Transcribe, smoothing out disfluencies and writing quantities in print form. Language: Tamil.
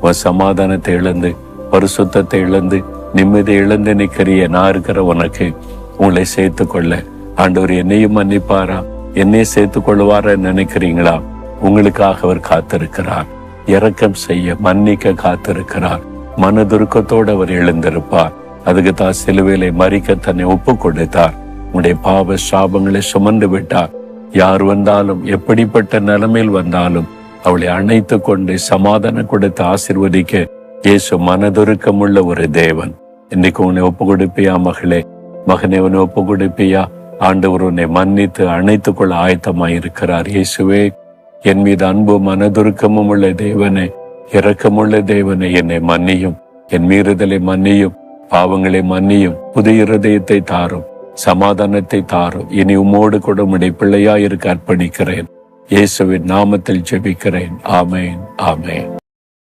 உன் சமாதானத்தை இழந்து, பரிசுத்தத்தை இழந்து, நிம்மதியை இழந்து நிற்கிறிய நான் இருக்கிற உனக்கு உங்களை சேர்த்து கொள்ள ஆண்டவர் என்னையும் மன்னிப்பாரா, என்னை சேர்த்து கொள்வார நினைக்கிறீங்களா? உங்களுக்காக அவர் காத்திருக்கிறார். இரக்கம் செய்ய, மன்னிக்க காத்திருக்கிறார். மனதுருக்கத்தோடு அவர் எழுந்திருப்பார். அதுக்கு தான் சிலுவையிலே மரிக்க தன்னை ஒப்பு கொடுத்தார். உன்னுடைய பாவ சாபங்களை சுமந்து விட்டார். யார் வந்தாலும், எப்படிப்பட்ட நிலைமையில் வந்தாலும் அவளை அணைத்து கொண்டு சமாதானம் கொடுத்து ஆசீர்வதிக்க இயேசு மனதுருக்கமுள்ள ஒரு தேவன். இன்னைக்கு உன்னை ஒப்பு கொடுப்பியா மகளே, மகனை உன்னை ஒப்பு கொடுப்பியா? ஆண்டவர் உன்னை மன்னித்து அணைத்துக் கொள்ள ஆயத்தமாயிருக்கிறார். இயேசுவே, என் மீது அன்பு மனதுருக்கமும் உள்ள தேவனே, இரக்கமுள்ள தேவனே, என்னை மன்னியும், என் மீறுதலை மன்னியும், பாவங்களை மன்னியும், புதிய இருதயத்தை தாரும், சமாதானத்தை தாரும். இனி உம்மோடு கூட உம்முடைய பிள்ளையாயிருக்க அர்ப்பணிக்கிறேன். இயேசுவின் நாமத்தில் ஜெபிக்கிறேன். ஆமேன், ஆமேன்.